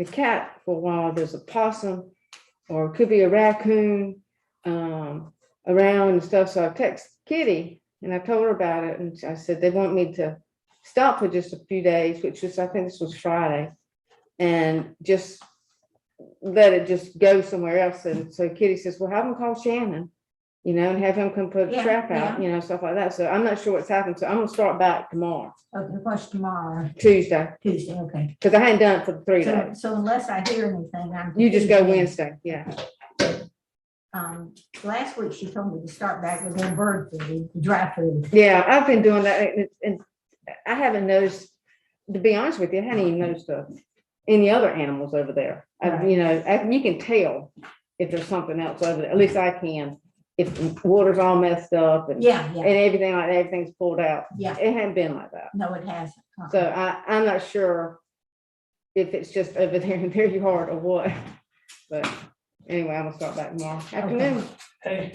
the cat for a while. There's a possum, or it could be a raccoon around and stuff. So I text Kitty and I told her about it, and I said they want me to stop for just a few days, which was, I think this was Friday, and just let it just go somewhere else. And so Kitty says, well, have them call Shannon, you know, and have him come put a Yeah, trap out, yeah. you know, stuff like that. So I'm not sure what's happened. So I'm gonna start back tomorrow, Okay, what's tomorrow? Tuesday, Tuesday, okay. because I hadn't done it for the 3 So, days. so unless I hear anything, I'm. You just go Tuesday. Wednesday, yeah. Last week she told me to start back with their bird food, dry food. Yeah, I've been doing that, and I haven't noticed, to be honest with you, I hadn't even noticed any other animals over there. Right. You know, you can tell if there's something else over there, at least I can. If the water's all messed up and Yeah, yeah, everything like that, everything's pulled out. yeah. It hadn't been like that. No, it hasn't. So I'm not sure if it's just over there in their yard or what. But anyway, I'm gonna start back tomorrow afternoon. Hey,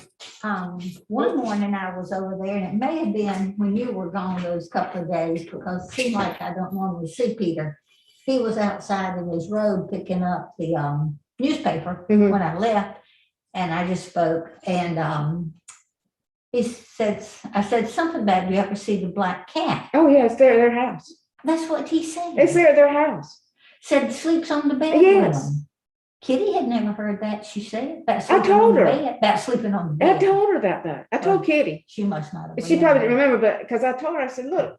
One morning I was over there, and it may have been when you were gone those couple of days, because it seemed like I don't normally see Peter. He was outside in his road picking up the newspaper Mhm. when I left, and I just spoke, and he said, I said something about, do you ever see the black cat? Oh, yeah, it's there at their house. That's what he said. It's there at their house. Said sleeps on the bed. Yes. With him. Kitty had never heard that, she said. About I sleeping told on the her. bed, about sleeping on the I bed. told her about that. I told Kitty. She must not have. She probably didn't remembered. remember, but because I told her, I said, look,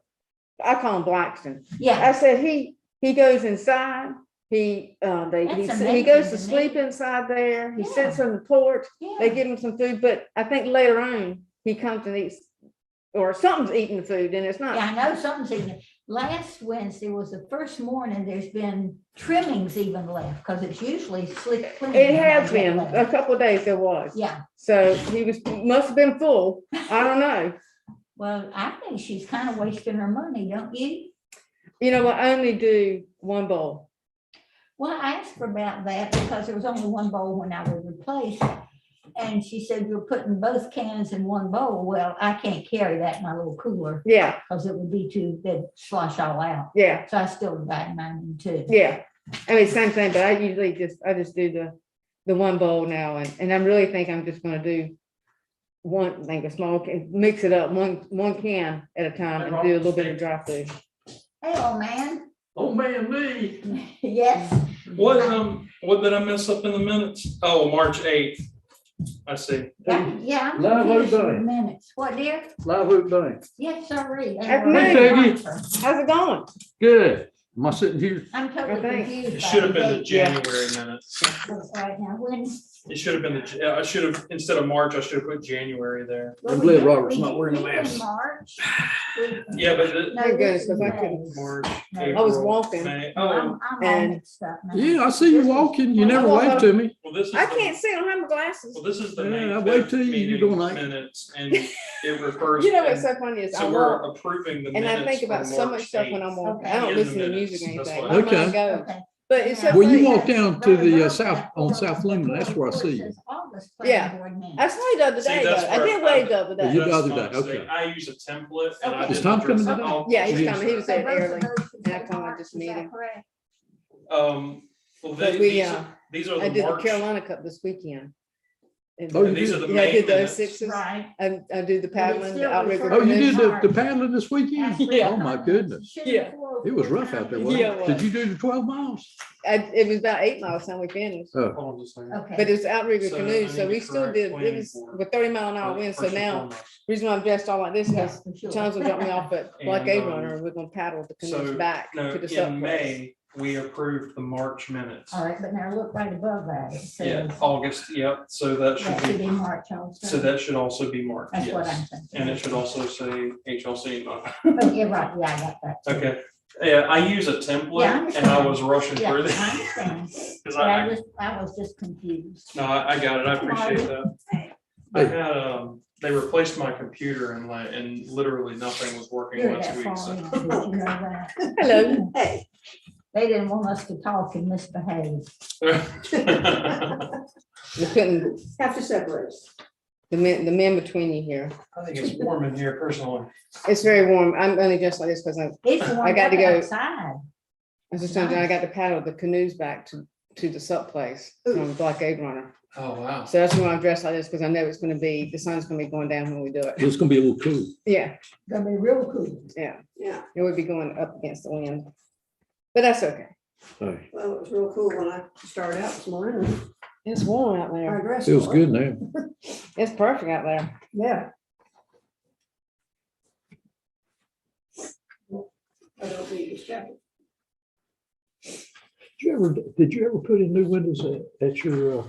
I call him Blackston. Yeah, I said, he goes inside. He That's he goes amazing to to sleep me. inside there. He Yeah. sits on the porch. They yeah. give him some food, but I think later on he comes and eats, or something's eating the food, and it's not. Yeah, I know something's in it. Last Wednesday was the first morning there's been trimmings even left, because it's usually slick clean. It when I has get been left. a couple of days. There was. Yeah, So he must have been full. I don't know. well, I think she's kind of wasting her money, don't you? You know, I only do one bowl. Well, I asked her about that because there was only one bowl when I would replace. And she said, you're putting both cans in one bowl. Well, I can't carry that in my little cooler Yeah, because it would be too, they'd slosh all out. yeah, So I still divide mine in two. yeah. I mean, same thing, but I usually just do the one bowl now, and I really think I'm just gonna do one, like a small can, mix it up, one can at a time, and do a little bit of dry food. Hey, old man. oh man, me. Yes. What did I mess up in the minutes? Oh, March 8th. I see. Yeah. I'm Live confused oak with day. minutes. What, dear? Live oak day. Yes, sorry. Afternoon. I'm How's it going? Good. Am I sitting here? totally Okay. confused. It should have been the by January minutes. date. Right now, when. It should have been I should have, instead of March, I should have put January there. I'm we glad did- Robert's we not did wearing a meet in mask. March. We- Yeah, but No, Thank this goodness, 'cause I is couldn't- May. March, No. April. I was walking. May. No, Oh, I'm all and- mixed up now. Yeah, I see you walking. You never waved to me. well, this is. I the- can't see, I don't have my glasses. Well, this is the Yeah, May I wait 5th till you meeting go night. minutes, and it refers. You know what's and so funny is I So walk, we're approving the and minutes. I think about from so much March stuff when 8th. I'm walking. Okay. I don't In listen the to music or minutes, that's anything. what My I- mind goes. Okay. But it's so Well, you funny. walk down to the south, on South Lumen, that's where I see you. Yeah. I saw you the other See, day, though. that's I where did wave the other Yeah, day. you- the That's other my day, mistake. okay. I use a template and I Okay. Is didn't Tom address coming it. today? I'll- Yeah, he's Yes. coming. He was there early. And I told him I'd just meet him. Well, But we, these are I the did the March. Carolina Cup this weekend. And, Oh, you These did? are the yeah, I May did the minutes. 06s. Right. I do the paddling, the still outrigger. refers Oh, you did canoes. the paddling this weekend? Yeah. Oh, my goodness. Yeah. It was rough out there, wasn't Yeah, it? it Did was. you do the 12 miles? It was about 8 miles time we finished. Oh, Hold on just a second. But Okay. it was outrigger So, canoes, I so need we to still correct did, it planning was board. with 30-mile-an-hour wind, so First and now, foremost. reason why I'm dressed all like this Yeah, is for sure. Charles will drop me off at Block And, A Runner, and we're gonna paddle the canoes So, back no, to the sub in place. May, we approved the March minutes. All right, but now look right above that. It Yeah, says August, yep, so that that should should be be, March also. so that should also be March, That's what I'm yes. thinking. And it should also say HLC. not- Oh, you're right. Yeah, I got that. too. Okay, yeah, I use a Yeah, I template and I understand. was rushing Yeah, I through this. understand. 'Cause But I was just confused. No, I got it, I appreciate that. I Hey. had, they replaced my computer and literally nothing was working You're last that week, far so. in, did you know that? Hello. Hey. They didn't want us to talk and misbehave. We couldn't, Have to separate. the men between you here. I think it's warm in here personally. It's very warm. I'm only dressed like this because It's warm got to go. outside. It's just something I got to paddle the canoes back to the sup place from Blockade Runner. Oh, wow. So that's why I'm dressed like this, because I know it's gonna be, the sun's gonna be going down when we do it. It's gonna be a little cool. Yeah, Gonna be real cool. yeah, Yeah, it would be going up against the wind. But that's okay. All right. well, it was real cool when I started out this morning. And It's warm out I there. dressed Feels for it. good now. It's perfect out there. Yeah. I don't need distracted. Did you ever put in new windows at your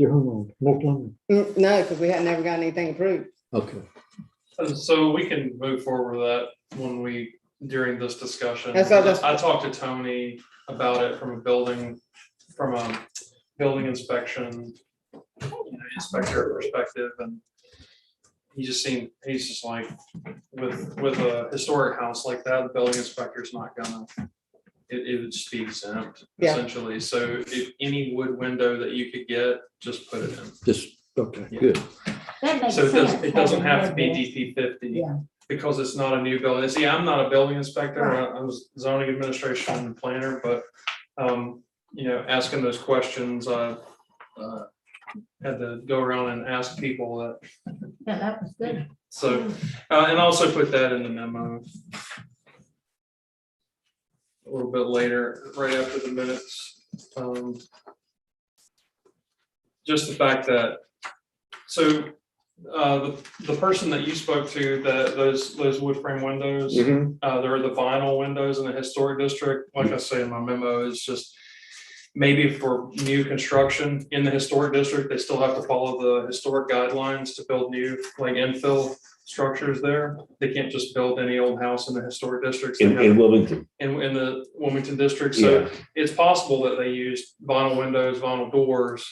home on North London? No, because we had never got anything approved. Okay. So we can move forward with that during this discussion. That's all, that's- I talked to Tony about it from a building inspection, inspector perspective, and he's just like, with a historic house like that, the building inspector's not gonna, it would just be exempt, Yeah. essentially. So if any wood window that you could get, just put it in. Just, okay, Yeah. good. That makes So sense. it doesn't having have to be red DP 50. Yeah. Because it's not a new building. See, I'm not a building inspector, Right. I was zoning administration and planner, but, asking those questions, had to go around and ask people that, Yeah, that was good. so, and also put that in the memo. A little bit later, right after the minutes. Just the fact that, so, the person that you spoke to, those wood frame windows, they're the vinyl windows in the historic district. Like I say in my memo, is just maybe for new construction in the historic district, they still have to follow the historic guidelines to build new, like infill structures there. They can't just build any old house in the historic districts. They have- In Wilmington, in the Wilmington district. So yeah, it's possible that they use vinyl windows, vinyl doors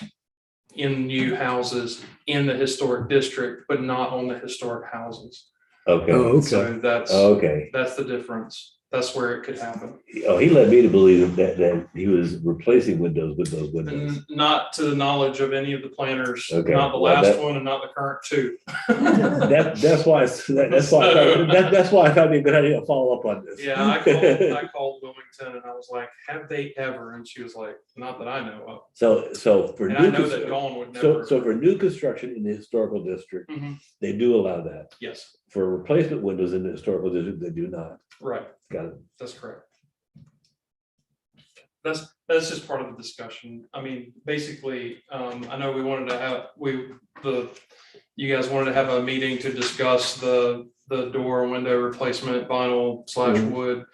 in new houses in the historic district, but not on the historic houses. okay, Oh, So okay. okay. that's the difference. That's where it could happen. Oh, he led me to believe that he was replacing windows with those windows. And not to the knowledge of any of the planners, Okay, not the well, last that- one and not the current two. That's why, that's why I thought it'd be a good idea to follow up on this. Yeah, I called Wilmington and I was like, have they ever? And she was like, not that I know of. So for And I new, know that constru- Dawn would never. so for new construction in the historical district, Mhm. they do allow that. Yes, For replacement windows in the historical district, they do not. right. Got it. That's correct. That's just part of the discussion. I mean, basically, I know we wanted to have, you guys wanted to have a meeting to discuss the door and window replacement vinyl / wood.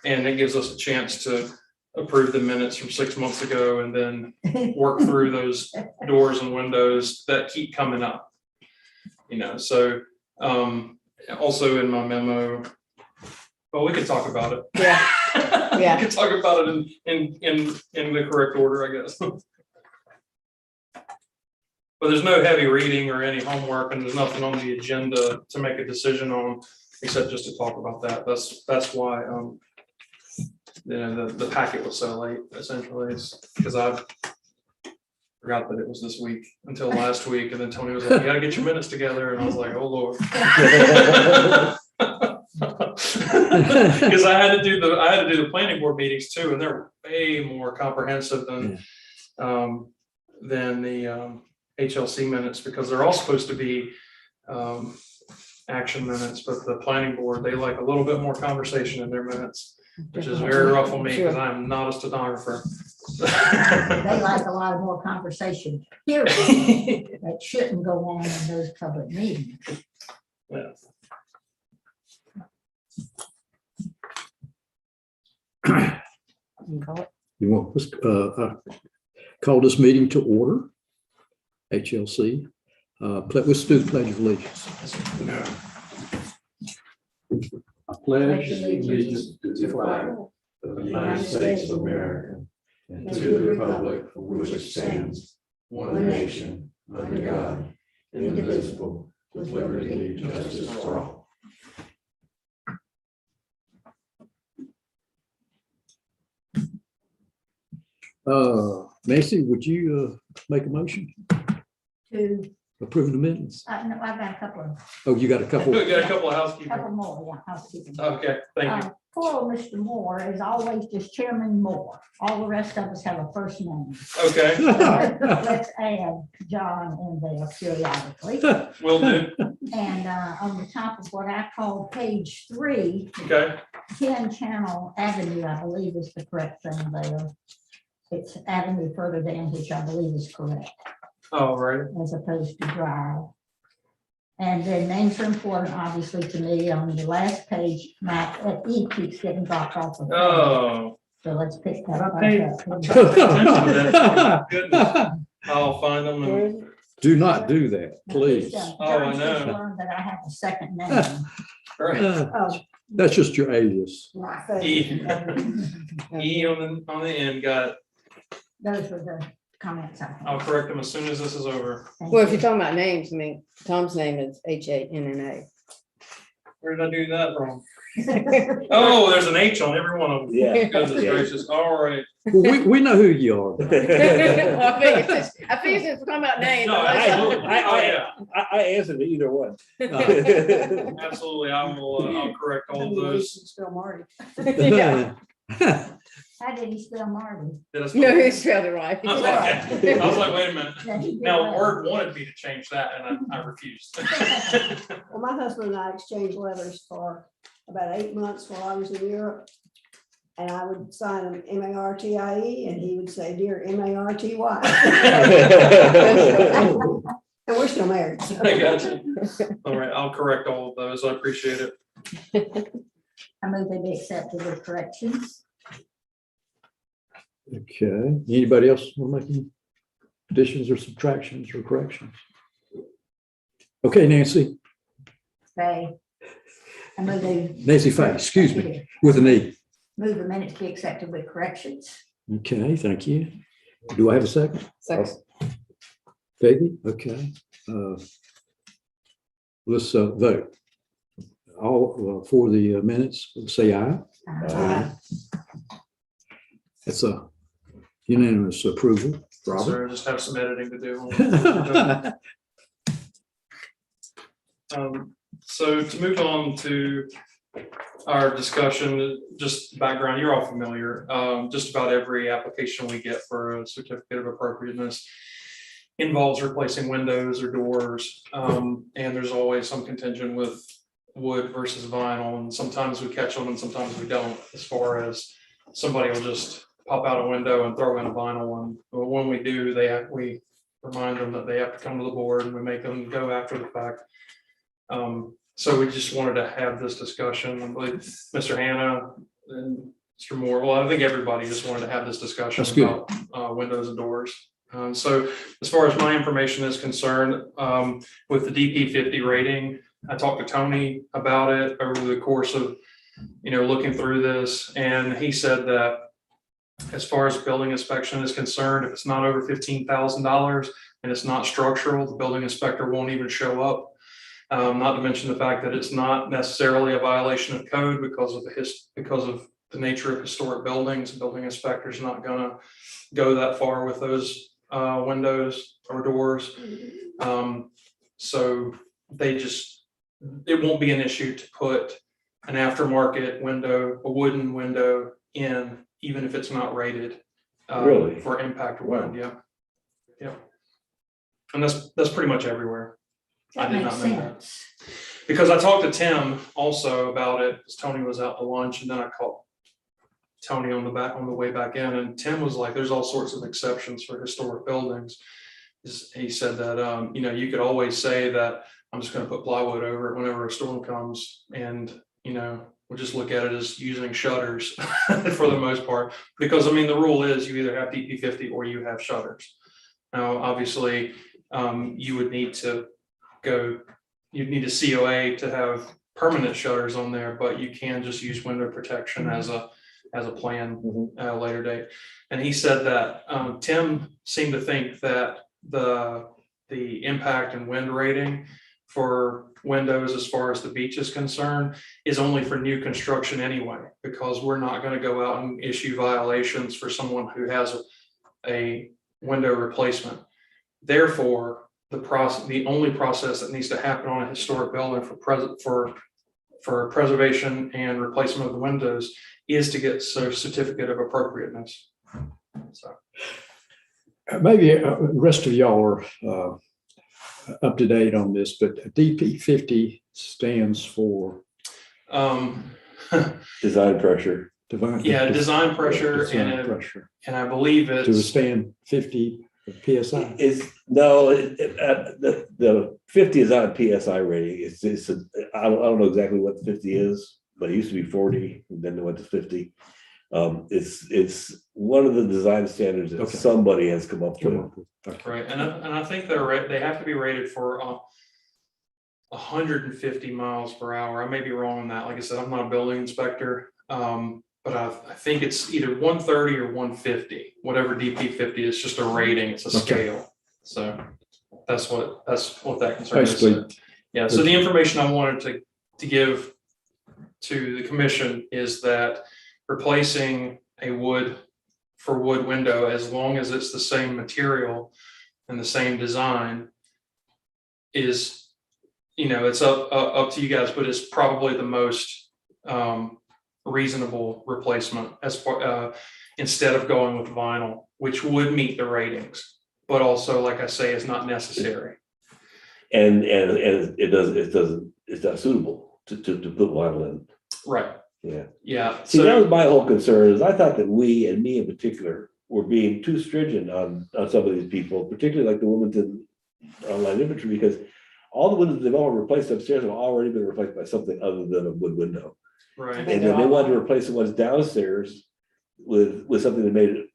And it gives us a chance to approve the minutes from 6 months ago and then work through those doors and windows that keep coming up. So, also in my memo, well, we could talk about it. Yeah. Yeah. We could talk about it in the correct order, I guess. But there's no heavy reading or any homework, and there's nothing on the agenda to make a decision on, except just to talk about that. That's why, the packet was so late, essentially, is because I forgot that it was this week until last week, and then Tony was like, you gotta get your minutes together, and I was like, oh, Lord. Because I had to do the planning board meetings too, and they're way more comprehensive than the HLC minutes, because they're all supposed to be action minutes, but the planning board, they like a little bit more conversation in their minutes, which is very rough on me because I'm not a stenographer. They like a lot more conversation, period, that shouldn't go on in those public meetings. Yeah. You want, call this meeting to order, HLC. Let's do the pledge of allegiance. I pledge allegiance to the flag of the United States of America and to the republic for which it stands, one nation, under God, indivisible, with liberty and justice for all. Nancy, would you make a motion To, approving the minutes? no, I've got a couple Oh, you got a couple. We got a couple of of, housekeeping. couple more, yeah, housekeeping. Okay, thank you. Poor old Mr. Moore is always just Chairman Moore. All the rest of us have a first name. Okay, Let's add John in there periodically. will do. And on the top of what I call page 3, Okay, 10 Channel Avenue, I believe is the correct thing there. It's Avenue further down, which I believe is correct, all right. as opposed to Drive. And then names are important, obviously, to me. On the last page, my E keeps getting dropped off of. Oh. So let's pick that I up. paid- I'm trying to pay attention to that. Goodness. I'll find them Where and, is it? Do not do that, please. Oh, I John just know. learned that I have a second name. right. Oh, That's just your alias. My E, favorite. E on the end, got it. those were the comments I had. I'll correct them as soon as this is over. Thank Well, if you. you're talking about names, I mean, Tom's name is Hanna. Where did I do that wrong? Oh, there's an H on every one of them. Yeah. Goodness gracious, all right. Well, we know who you are. Well, I think since we're talking about names. No, I absolutely. like- Oh, yeah, I answered to either one. absolutely. I will, I'll correct all of those. Still Marty. Yeah. How did he spell Marty? Did I spell No, it? he spelled it right. Okay. I was like, wait a minute. That he did Now, well. Word wanted me to change that and I refused. Well, my husband and I exchanged letters for about 8 months while I was in Europe. And I would sign them Martie and he would say, dear Marty. And we're still married. so. I got you. All right, I'll correct all of those. I appreciate it. I move they be accepted with corrections. Okay, anybody else want to make any additions or subtractions or corrections? Okay, Nancy, They. I move they. Nancy Fay, excuse me, with an E. Move the minutes be accepted with corrections. Okay, thank you. Do I have a second? Second. Peggy, okay. Let's vote. All for the minutes, say aye. That's a unanimous approval. Robert? Sir, I just have some editing to do. So to move on to our discussion, just background, you're all familiar. Just about every application we get for a certificate of appropriateness involves replacing windows or doors. And there's always some contingent with wood versus vinyl, and sometimes we catch them and sometimes we don't, as far as somebody will just pop out a window and throw in a vinyl one. But when we do, we remind them that they have to come to the board and we make them go after the fact. So we just wanted to have this discussion. I believe Mr. Hannah and Mr. Moore, well, I think everybody just wanted to have this discussion That's good. about windows and doors. So as far as my information is concerned, with the DP 50 rating, I talked to Tony about it over the course of, looking through this, and he said that as far as building inspection is concerned, if it's not over $15,000 and it's not structural, the building inspector won't even show up. Not to mention the fact that it's not necessarily a violation of code because of the nature of historic buildings. Building inspector's not gonna go that far with those windows or doors. So it won't be an issue to put an aftermarket window, a wooden window in, even if it's not rated. Really? For impact or wind, yeah. Yeah. And that's pretty much everywhere. I That did makes not know that. sense. Because I talked to Tim also about it, because Tony was out to lunch, and then I called Tony on the way back in, and Tim was like, there's all sorts of exceptions for historic buildings. He said that, you could always say that I'm just gonna put plywood over it whenever a storm comes, and, we'll just look at it as using shutters for the most part. Because, the rule is you either have DP 50 or you have shutters. Now, obviously, you would need to you'd need a COA to have permanent shutters on there, but you can just use window protection as a plan at a later date. And he said that Tim seemed to think that the impact and wind rating for windows, as far as the beach is concerned, is only for new construction anyway, because we're not going to go out and issue violations for someone who has a window replacement. Therefore, the only process that needs to happen on a historic building for for preservation and replacement of the windows is to get a certificate of appropriateness. So, Maybe the rest of y'all are up to date on this, but DP 50 stands for Design pressure. design pressure, Design pressure and I believe to it's withstand 50 PSI. The 50 is not a PSI rating. I don't know exactly what 50 is, but it used to be 40, and then it went to 50. It's one of the design standards that somebody has come up with. right, and I think they have to be rated for 150 miles per hour. I may be wrong on that. Like I said, I'm not a building inspector, but I think it's either 130 or 150. Whatever DP 50 is, just a rating. It's a scale. So that's what that concern is. Yeah. So the information I wanted to give to the commission is that replacing a wood window, as long as it's the same material and the same design, is, it's up to you guys, but it's probably the most reasonable replacement instead of going with vinyl, which would meet the ratings, but also, like I say, is not necessary. And it's not suitable to put vinyl in. Right. Yeah. Yeah. See, that was my whole concern, is I thought that we, and me in particular, were being too stringent on some of these people, particularly like the Wilmington online inventory, because all the windows they've all replaced upstairs have already been replaced by something other than a wood window. Right. And then they wanted to replace the ones downstairs with something that made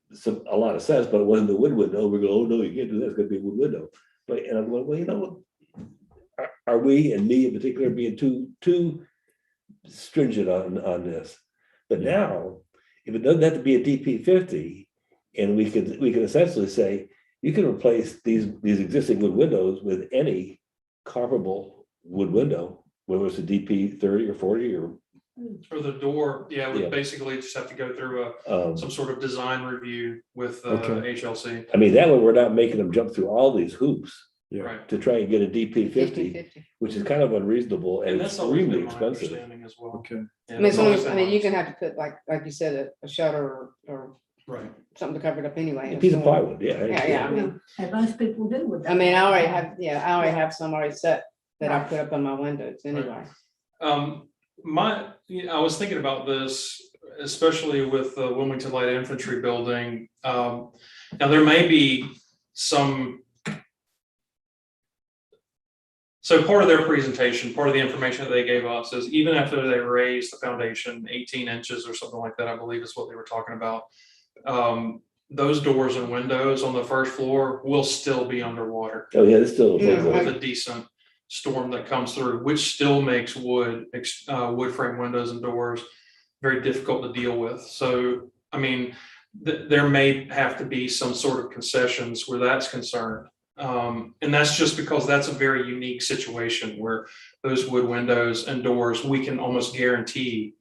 a lot of sense, but it wasn't the wood window. We go, oh no, you can't do that. It's gonna be a wood window. And I'm going, well, are we, and me in particular, being too stringent on this? But now, if it doesn't have to be a DP 50, and we can essentially say you can replace these existing wood windows with any comparable wood window, whether it's a DP 30 or 40 or the door, we basically just have to go through some sort of design review with HLC. I mean, that way we're not making them jump through all these hoops Right. to try and get a DP 50, which is kind of unreasonable and that's always extremely been my expensive. understanding as well. Okay. Yeah, I mean, that's always I been mean, my you can have to put like you said, a shutter or right. something to cover it up anyway. A piece of plywood, Yeah, I mean, And most people do with that. I mean, I already have some already set that I put up on my windows anyway. I was thinking about this, especially with the Wilmington Light Infantry building. Now there may be some. So part of their presentation, part of the information that they gave us is even after they raised the foundation 18 inches or something like that, I believe is what they were talking about. Those doors and windows on the first floor will still be underwater. Oh yeah, it's still With a decent storm that comes through, which still makes wood frame windows and doors very difficult to deal with. So, I mean, there may have to be some sort of concessions where that's concerned. And that's just because that's a very unique situation where those wood windows and doors, we can almost guarantee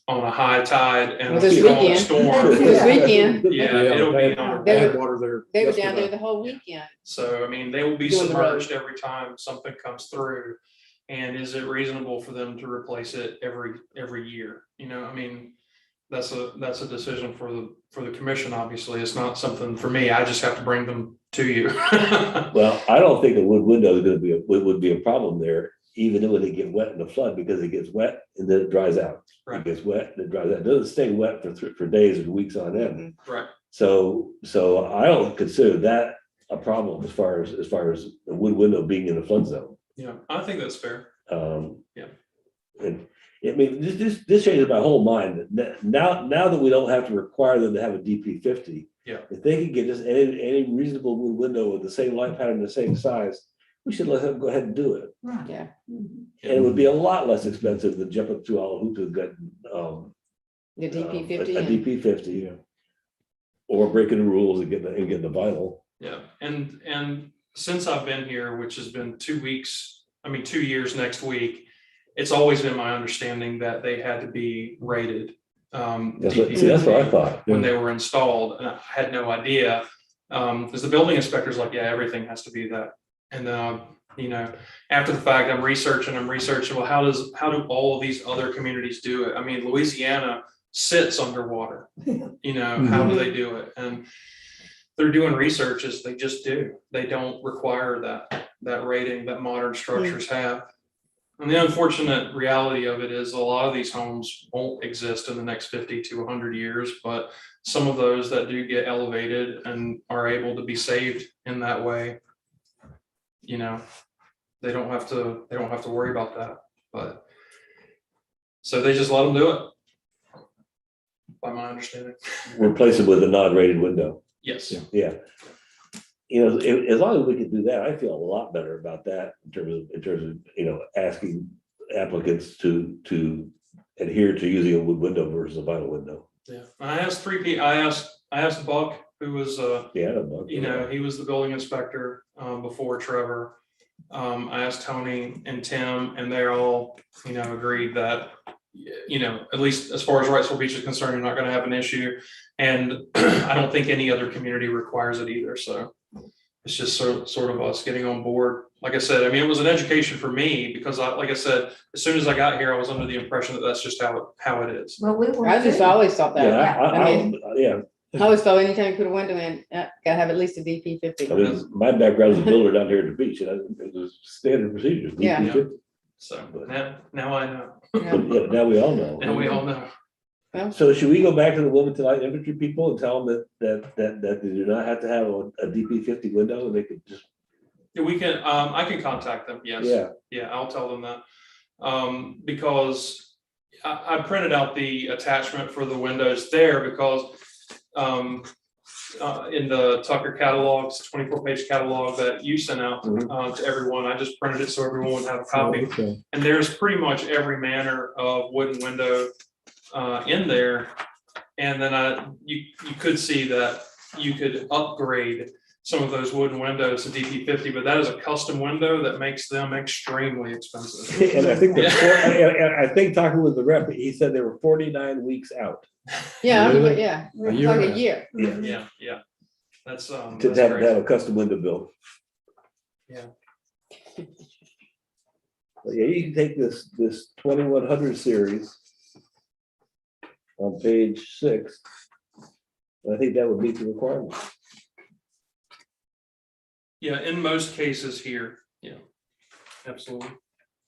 on a high tide and a strong storm. This weekend, It'll be Bad water there. they were down there the whole weekend. So, I mean, they will be Doing the road. submerged every time something comes through. And is it reasonable for them to replace it every year? I mean, that's a decision for the commission. Obviously, it's not something for me. I just have to bring them to you. Well, I don't think a wood window is going to would be a problem there, even when they get wet in the flood, because it gets wet and then it dries out. Right. It gets wet and it dries out. It doesn't stay wet for days or weeks on end. Right. So I don't consider that a problem as far as a wood window being in the flood zone. Yeah, I think that's fair. Yeah. And I mean, this changes my whole mind. Now that we don't have to require them to have a DP 50, if they can get just any reasonable wood window with the same light pattern, the same size, we should let them go ahead and do it. Right. Yeah. Mhm. And it would be a lot less expensive than jumping through all the hoops and getting The DP 50. a DP 50, or breaking the rules and getting the vinyl. Yeah, and since I've been here, which has been 2 weeks, 2 years next week, it's always been my understanding that they had to be rated. That's what I thought. When they were installed, and I had no idea. Because the building inspector's like, yeah, everything has to be that. And You know, after the fact, I'm researching, well, how do all of these other communities do it? I mean, Louisiana sits underwater, you know, how do they do it? And they're doing research as they just do. They don't require that rating that modern structures have. And the unfortunate reality of it is a lot of these homes won't exist in the next 50 to 100 years, but some of those that do get elevated and are able to be saved in that way, you know, they don't have to worry about that. But so they just let them do it, by my understanding. Replace it with a non-rated window. Yes. Yeah. You know, as long as we can do that, I feel a lot better about that in terms of, you know, asking applicants to adhere to using a wood window versus a vinyl window. Yeah. I asked three people. I asked Buck, who was you know, he was the building inspector before Trevor. I asked Tony and Tim, and they all, you know, agreed that, you know, at least as far as Wrightsville Beach is concerned, you're not going to have an issue. And I don't think any other community requires it either. So it's just sort of us getting on board. Like I said, I mean, it was an education for me because like I said, as soon as I got here, I was under the impression that that's just how it is. Well, we were. I just too. always thought that. Yeah, I always thought anytime you put a window in, gotta have at least a DP 50. I mean, my background as a builder down here at the beach, and it was standard procedure. Yeah. Yeah. So now I know. Yeah. Yeah, now we all know. Now we all know. So should we go back to the Women Tonight infantry people and tell them that they do not have to have a DP 50 window, and they could just. Yeah, we can, I can contact them. Yes. Yeah. Yeah, I'll tell them that. Because I printed out the attachment for the windows there because in the Tucker catalogs, 24-page catalog that you sent out to everyone, I just printed it so everyone would have a copy. Okay. And there's pretty much every manner of wooden window in there. And then you could see that you could upgrade some of those wooden windows to DP 50, but that is a custom window that makes them extremely expensive. And I think I think talking with the rep, he said they were 49 weeks out Yeah, Really? yeah, A it's year like and a a year. Yeah. That's to that's have crazy. a custom window built. Yeah. But yeah, you can take this 2100 series on page 6. I think that would meet the requirement. Yeah, in most cases here, yeah, absolutely.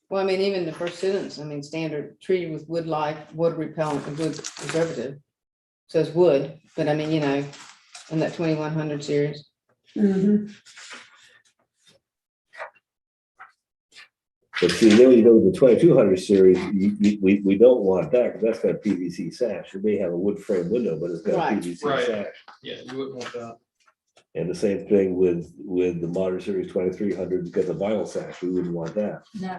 Well, I mean, even the first sentence, I mean, standard treated with wood life, wood repellent, and wood preservative. Says wood, but I mean, you know, in that 2100 series. Mhm. But see, then when you go to the 2200 series, we don't want that because that's got a PVC sash. You may have a wood frame window, but it's got Right. a PVC Right. sash. Yeah, you wouldn't want that. And the same thing with the modern series 2300, it's got the vinyl sash. We wouldn't want that. No.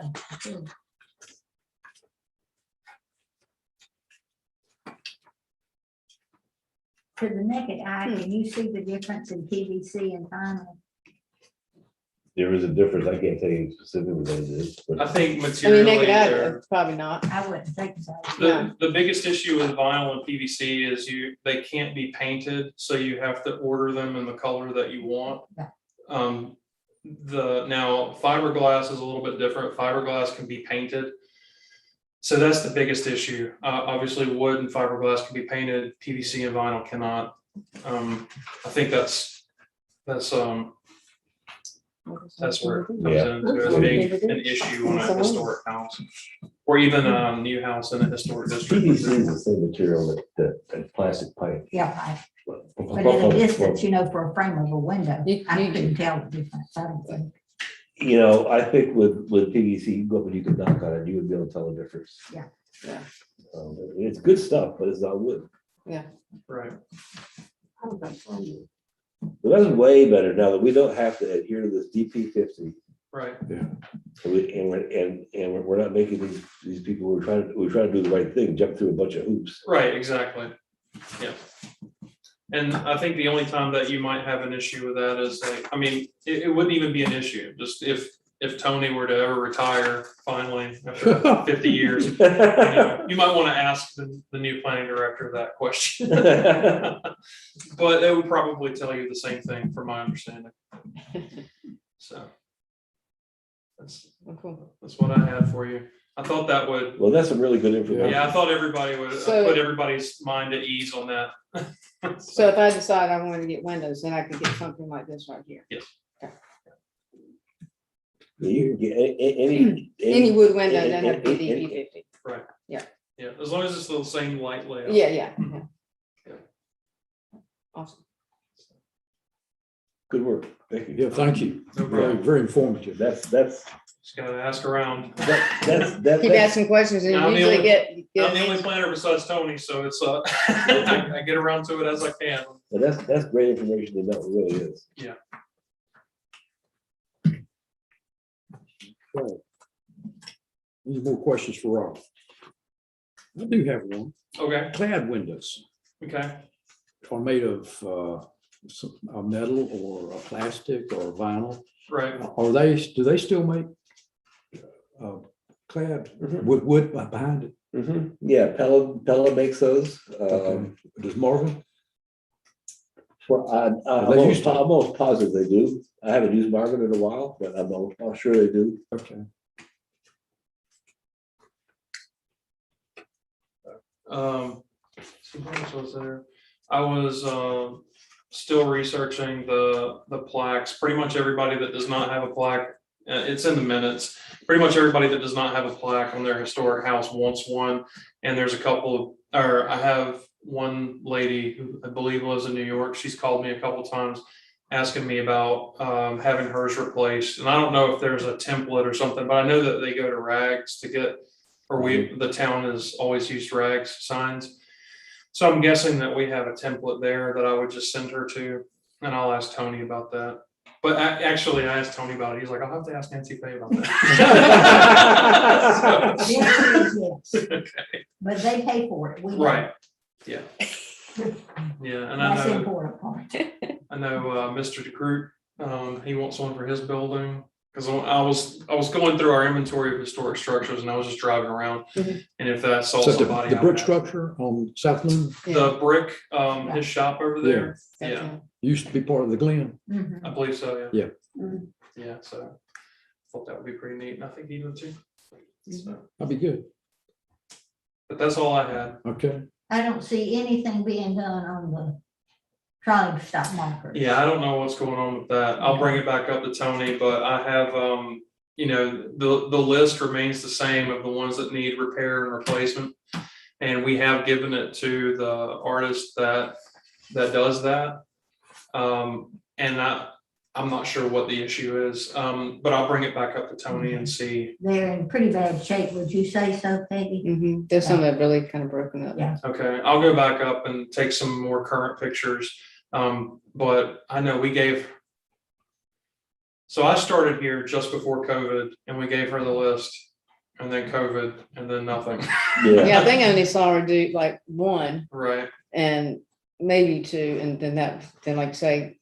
To the naked eye, can you see the difference in PVC and vinyl? There is a difference. I can't tell you specifically what it is. I But think I mean, materially, naked eye, they're- probably not. I wouldn't think so. the biggest issue with vinyl and PVC is they can't be painted, so you have to order them in the color that you want. Yeah. Now fiberglass is a little bit different. Fiberglass can be painted. So that's the biggest issue. Obviously wood and fiberglass can be painted, PVC and vinyl cannot. I think that's where it comes Yeah. into as being an issue on a historic house. Or even a new house in a historic district. PVC is the same material that plastic pipe. Yeah, but at a distance, you know, for a frame of a window, You- I you- couldn't tell the difference. I don't think. You know, I think with PVC, you go up and you can knock on it, you would be able to tell the difference. Yeah. Yeah. It's good stuff, but it's not wood. Right. But that's way better now that we don't have to adhere to this DP 50. Right. And we're not making these people, we're trying to do the right thing, jump through a bunch of hoops. Right, exactly. Yeah. And I think the only time that you might have an issue with that is like, I mean, it wouldn't even be an issue, just if Tony were to ever retire finally after 50 years, you might want to ask the new planning director that question. But they would probably tell you the same thing from my understanding. So. Cool. That's what I had for you. I thought that would, Well, that's some really good information. yeah, I thought everybody would So- put everybody's mind at ease on that. So if I decide I want to get windows, then I can get something like this right here. Yes. You can get Any wood window doesn't have to be DP 50. Right. Yeah. Yeah, as long as it's the same light layout. Yeah, yeah. Yeah. Awesome. Good work. Thank you. Yeah, thank you. No Very, problem. very informative. That's Just gotta ask around. Keep asking questions and I'm you the usually only- get I'm good the only answers. planner besides Tony, so it's I get around to it as I can. that's great information to know. It really is. Okay. Any more questions for Rob? I do have one. Okay, Clad windows okay. are made of a metal or a plastic or vinyl. Right. Are they, do they still make clad Mhm. with wood behind it? Yeah, Pella makes those. Okay. Does Marvin? I'm They used to. almost positive they do. I haven't used Marvin in a while, but I'm sure they do. Okay. So what else was there? I was still researching the plaques. Pretty much everybody that does not have a plaque, it's in the minutes. Pretty much everybody that does not have a plaque on their historic house wants one. And there's a couple of, or I have one lady who I believe lives in New York. She's called me a couple times asking me about having hers replaced. And I don't know if there's a template or something, but I know that they go to Rags to get, or the town has always used Rags signs. So I'm guessing that we have a template there that I would just send her to, and I'll ask Tony about that. But actually, I asked Tony about it. He's like, I'll have to ask Nancy Faye about that. The answer is yes, Okay. but they pay for it. We don't. Right, yeah. Yeah, and That's the I important part. know Mr. DeCroot, he wants one for his building. Because I was going through our inventory of historic structures and I was just driving around. Mhm. And if I saw So somebody. the I brick would ask. structure on South Moon The brick, his shop over there, That's yeah, used to be part of the Glen. Mhm. I believe so, Yeah. Mhm. Yeah, so thought that would be pretty neat, and I think he would too. So, That'd be good. but that's all I had. Okay. I don't see anything being done on the trolley stop markers. Yeah, I don't know what's going on with that. I'll bring it back up to Tony, but I have, you know, the list remains the same of the ones that need repair and replacement. And we have given it to the artist that does that. And I'm not sure what the issue is, but I'll bring it back up to Tony and see. They're in pretty bad shape, would you say so, Peggy? Mhm. There's some that really kind of broken up. Yeah. Okay, I'll go back up and take some more current pictures. But I know we gave. So I started here just before COVID and we gave her the list and then COVID and then nothing. Yeah, I think I only saw her do like one Right, and maybe two, and then like say,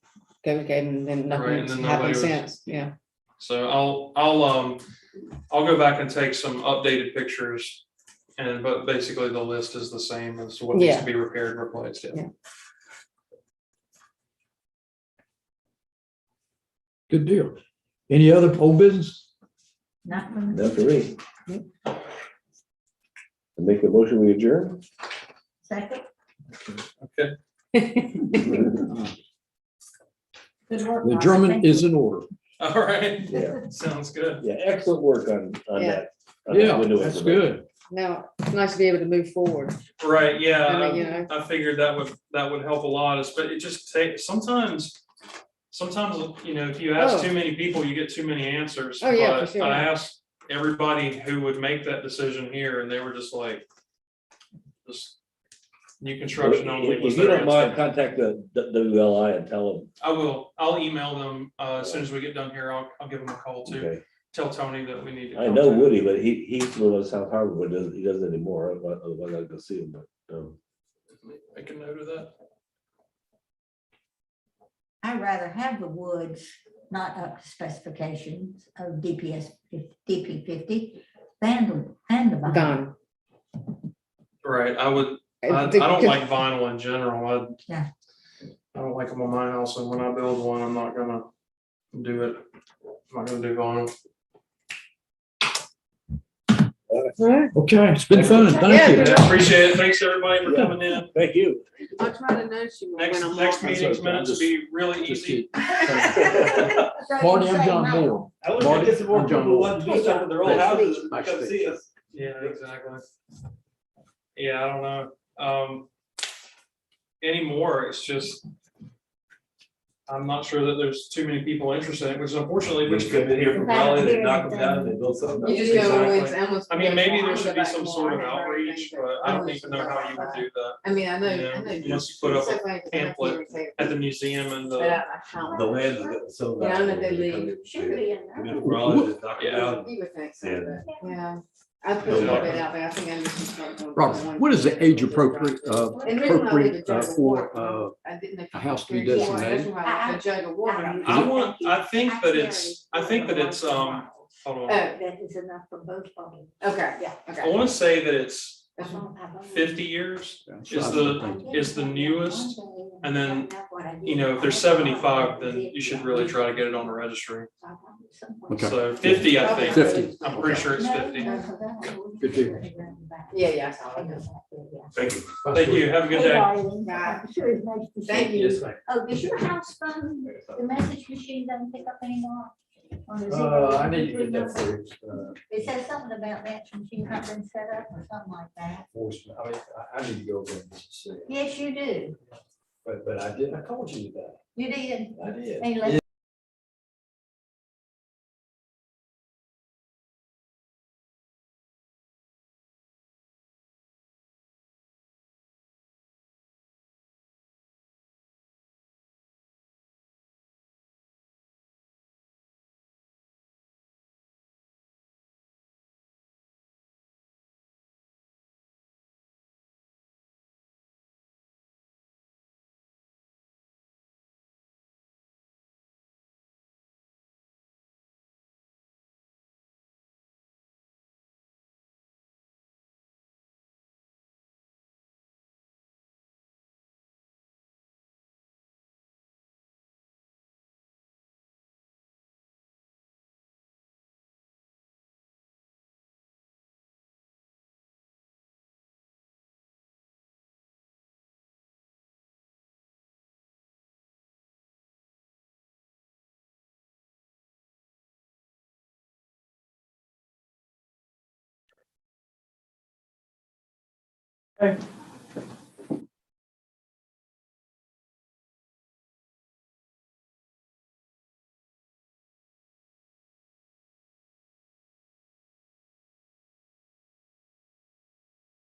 COVID came and then Right, and nothing's then nobody happened was- since, yeah. so I'll go back and take some updated pictures. But basically the list is the same as what needs to be repaired and replaced. Yeah. Yeah. Good deal. Any other old business? Not from Not for me. I make the motion, we adjourn. second. Okay. Good work. The Mark. German Thank you. is in order. All right. Yeah. Sounds good. Yeah, excellent work on Yeah. that. on that Yeah, window that's information. good. Now, it's nice to be able to move forward. Right, yeah, I mean, you know. I figured that would help a lot, but it just takes, sometimes, you know, if you ask Oh. too many people, you get too many answers. Oh, yeah, for But sure. I asked everybody who would make that decision here, and they were just like, just new construction only was If you their don't mind, answer. contact the WLI and tell them. I will, I'll email them, as soon as we get done here, I'll give them a call too, Okay. tell Tony that we need to. I know contact- Woody, but he used to live in South Harbor, but he doesn't anymore. Otherwise I'd go see him, but. Make a note of that. I'd rather have the woods not up to specifications of DP 50 than the vinyl. Gone. Right, I don't like vinyl in general. Yeah. I don't like them on my house, and when I build one, I'm not gonna do it. I'm not gonna do vinyl. All right. Okay, it's been fun. Yeah, Thank you. I appreciate it. Thanks everybody for coming in. Thank you. I'll try to notice you when I'm Next off. meeting's minutes will be really Just easy. Marty, I'm John Moore. I wish Marty, we get some more I'm John people who Moore. want to do stuff in their own houses and come see us. Yeah, exactly. Yeah, I don't know. Anymore, it's just, I'm not sure that there's too many people interested in it, which unfortunately, Which could be here from Raleigh, they knock them down and they build something. You else. just go Exactly. with almost. I mean, maybe there should be some sort of outreach, but I don't even know how you would do that. I mean, I know. You know, I know. unless you put up It's so a funny 'cause I pamphlet can't say it, at the museum and but the, I can't. The land is getting so. Yeah, I don't know if they valuable, leave. they come Should in, be come in enough. from Raleigh, just knock it Yeah. down. You would think so, Yeah. but, yeah. I put a little bit out there. I think I just. Robert, what is the age appropriate, And the reason why I leave a appropriate jug of for, water, I didn't know if a you house to be could drink water. designated? That's why I left a jug of water. I think that it's, hold Oh, on. That is enough for both parties. okay, Yeah. I okay. wanna say that it's That's fine. 50 years Yeah, is the newest. And then, you know, if there's 75, then you should really try to get it on the registry. Okay. So 50, I think. 50. I'm pretty sure it's 50. 50. Yeah, yeah, I saw it. Thank you. Thank you. Have a good day. I'm sure it's nice to see Thank you. you. Oh, does your house phone, the message machine doesn't pick up anymore? Or is it- I need to get that fixed. It says something about that machine not been set up or something like that. I mean, I need to go over and see. Yes, you do. But I did, I called you today. You did. I did. And let